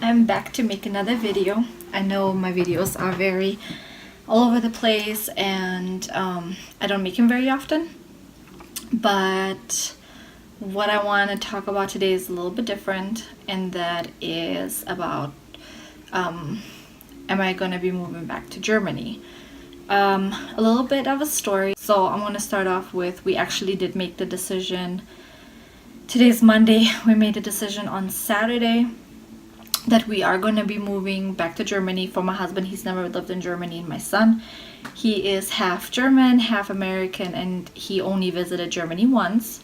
I'm back to make another video. I know my videos are very all over the place and I don't make them very often, but what I want to talk about today is a little bit different, and that is about am I going to be moving back to Germany? A little bit of a story. So I'm going to start off with, we actually did make the decision. Today's Monday. We made a decision on Saturday that we are going to be moving back to Germany. For my husband, he's never lived in Germany, and my son, he is half German, half American, and he only visited Germany once.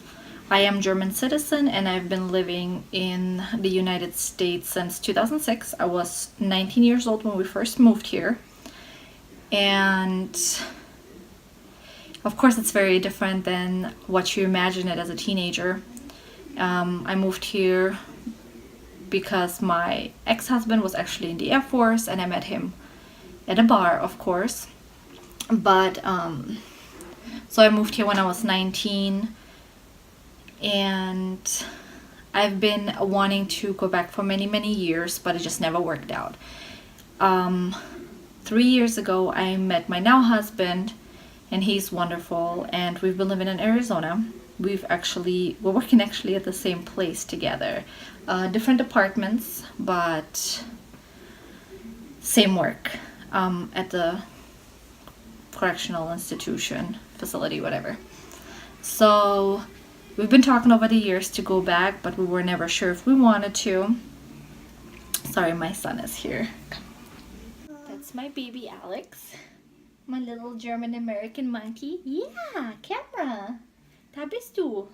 I am German citizen, and I've been living in the United States since 2006. I was 19 years old when we first moved here, and of course it's very different than what you imagine it as a teenager. I moved here because my ex-husband was actually in the Air Force, and I met him at a bar, of course. But so I moved here when I was 19, and I've been wanting to go back for many years, but it just never worked out. 3 years ago I met my now husband, and he's wonderful, and we've been living in Arizona. We're working actually at the same place together. Different departments, but same work at the correctional institution, facility, whatever. So we've been talking over the years to go back, but we were never sure if we wanted to. Sorry, my son is here. That's my baby Alex, my little German American monkey. Yeah, camera. Da bist du.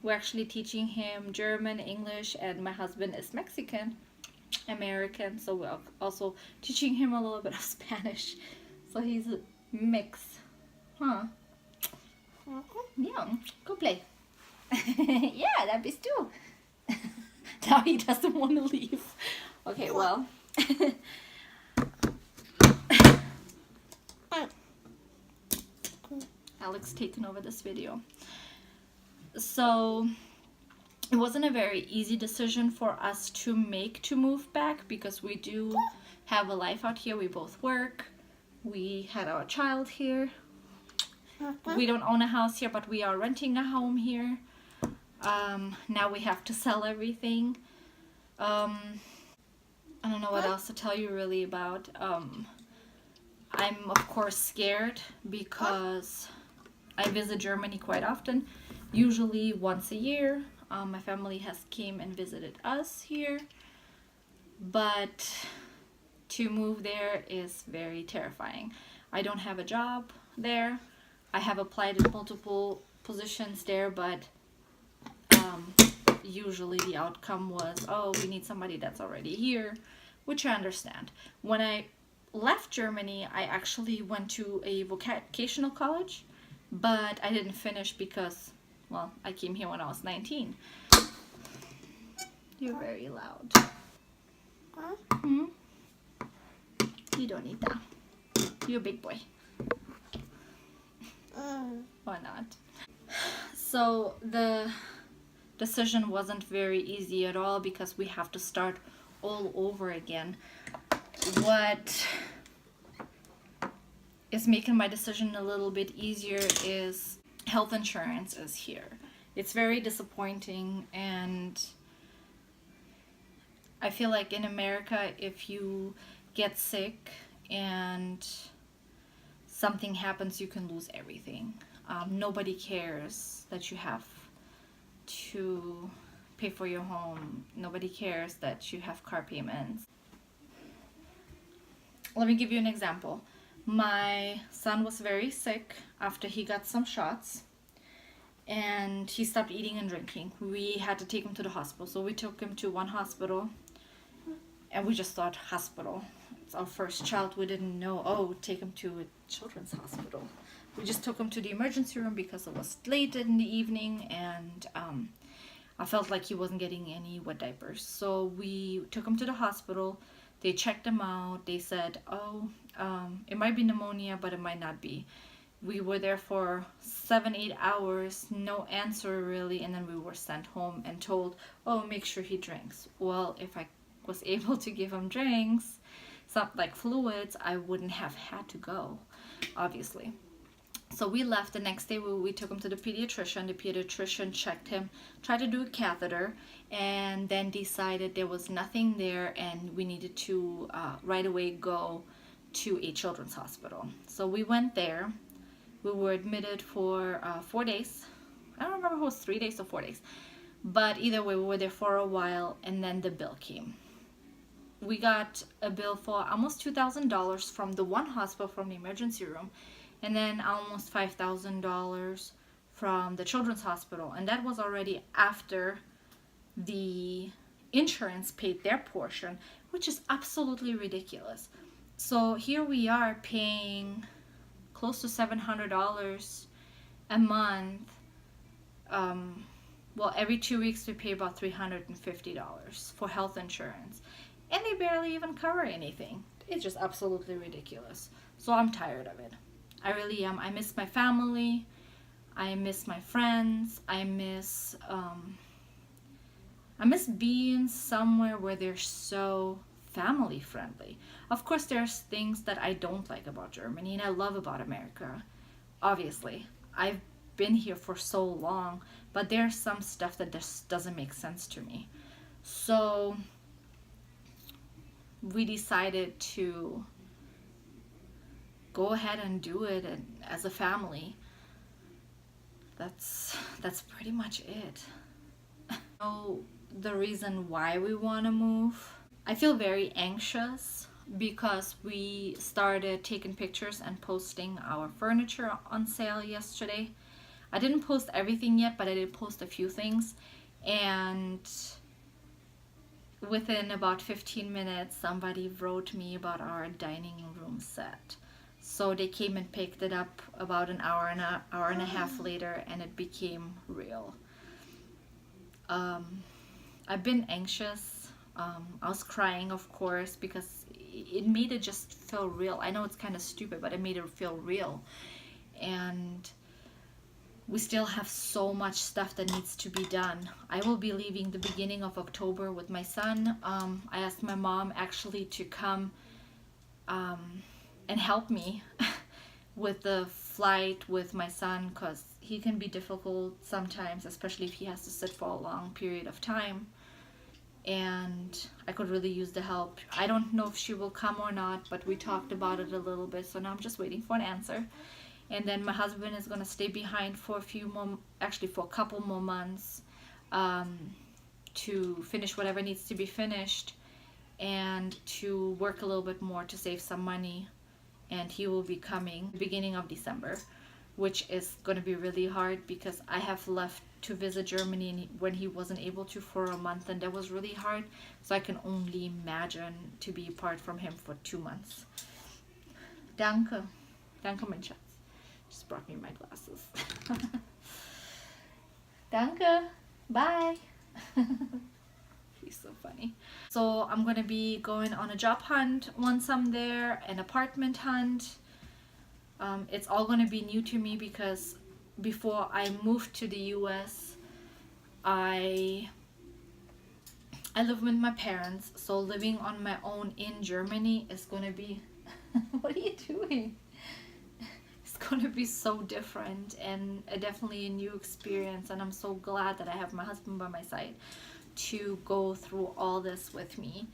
We're actually teaching him German, English, and my husband is Mexican American, so we're also teaching him a little bit of Spanish. So he's a mix. Huh? Yeah, go play. Yeah, da bist du. Now he doesn't want to leave. Okay, well. Alex taking over this video. So it wasn't a very easy decision for us to make to move back, because we do have a life out here. We both work. We had our child here. We don't own a house here, but we are renting a home here. Now we have to sell everything. I don't know what else to tell you really about. I'm of course scared because I visit Germany quite often, usually once a year. My family has came and visited us here, but to move there is very terrifying. I don't have a job there. I have applied in multiple positions there, but usually the outcome was, oh, we need somebody that's already here, which I understand. When I left Germany, I actually went to a vocational college, but I didn't finish because, well, I came here when I was 19. You're very loud. Hmm? You don't need that. You're a big boy. Or not. So the decision wasn't very easy at all, because we have to start all over again. What is making my decision a little bit easier is health insurance is here. It's very disappointing, and I feel like in America, if you get sick and something happens, you can lose everything. Nobody cares that you have to pay for your home. Nobody cares that you have car payments. Let me give you an example. My son was very sick after he got some shots, and he stopped eating and drinking. We had to take him to the hospital, so we took him to one hospital, and we just thought hospital. It's our first child. We didn't know, oh, take him to a children's hospital. We just took him to the emergency room because it was late in the evening, and I felt like he wasn't getting any wet diapers. So we took him to the hospital. They checked him out. They said, oh, it might be pneumonia, but it might not be. We were there for 7-8 hours, no answer really, and then we were sent home and told, oh, make sure he drinks. Well, if I was able to give him drinks, something like fluids, I wouldn't have had to go, obviously. So we left. The next day we took him to the pediatrician. The pediatrician checked him, tried to do a catheter, and then decided there was nothing there and we needed to right away go to a children's hospital. So we went there. We were admitted for 4 days. I don't remember if it was 3 days or 4 days. But either way, we were there for a while, and then the bill came. We got a bill for almost $2,000 from the one hospital, from the emergency room, and then almost $5,000 from the children's hospital. And that was already after the insurance paid their portion, which is absolutely ridiculous. So here we are paying close to $700 a month. Well, every 2 weeks we pay about $350 for health insurance. And they barely even cover anything. It's just absolutely ridiculous. So I'm tired of it. I really am. I miss my family. I miss my friends. I miss being somewhere where they're so family friendly. Of course, there's things that I don't like about Germany and I love about America. Obviously, I've been here for so long, but there's some stuff that just doesn't make sense to me. So we decided to go ahead and do it, and as a family. That's pretty much it. So the reason why we want to move, I feel very anxious because we started taking pictures and posting our furniture on sale yesterday. I didn't post everything yet, but I did post a few things, and within about 15 minutes somebody wrote me about our dining room set. So they came and picked it up about an hour and a half later, and it became real. I've been anxious. I was crying, of course, because it made it just feel real. I know it's kind of stupid, but it made it feel real. And we still have so much stuff that needs to be done. I will be leaving the beginning of October with my son. I asked my mom actually to come and help me with the flight with my son, because he can be difficult sometimes, especially if he has to sit for a long period of time. And I could really use the help. I don't know if she will come or not, but we talked about it a little bit, so now I'm just waiting for an answer. And then my husband is going to stay behind for a couple more months to finish whatever needs to be finished and to work a little bit more to save some money. And he will be coming beginning of December, which is going to be really hard because I have left to visit Germany when he wasn't able to for a month, and that was really hard. So I can only imagine to be apart from him for 2 months. Danke. Danke, mein Schatz. Just brought me my glasses. Danke. Bye. He's so funny. So I'm gonna be going on a job hunt once I'm there, an apartment hunt. It's all gonna be new to me because before I moved to the US, I live with my parents, so living on my own in Germany is gonna be what are you doing? It's gonna be so different and definitely a new experience, and I'm so glad that I have my husband by my side to go through all this with me.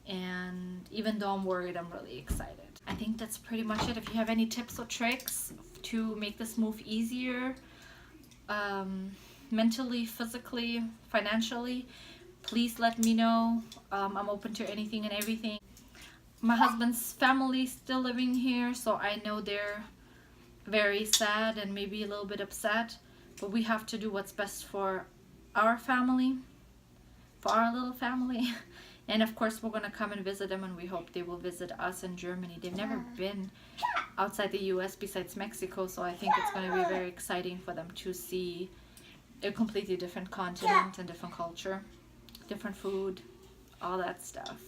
And even though I'm worried, I'm really excited. I think that's pretty much it. If you have any tips or tricks to make this move easier, mentally, physically, financially, please let me know. I'm open to anything and everything. My husband's family is still living here, so I know they're very sad and maybe a little bit upset, but we have to do what's best for our family, for our little family. And of course we're going to come and visit them, and we hope they will visit us in Germany. They've never been outside the US besides Mexico, so I think it's going to be very exciting for them to see a completely different continent and different culture, different food, all that stuff.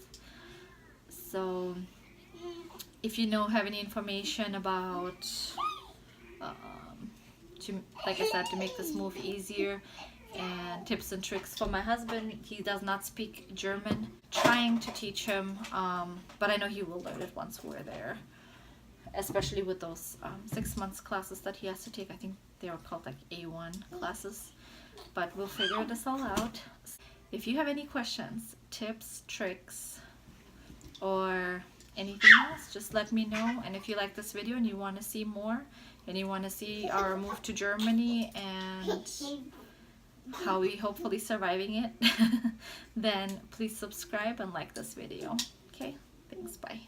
So if you have any information about to, like I said, to make this move easier, and tips and tricks for my husband. He does not speak German. Trying to teach him, but I know he will learn it once we're there, especially with those 6 months classes that he has to take. I think they are called like A1 classes, but we'll figure this all out. If you have any questions, tips, tricks, or anything else, just let me know. And if you like this video and you want to see more, and you want to see our move to Germany and how we hopefully surviving it, then please subscribe and like this video. Okay, thanks, bye.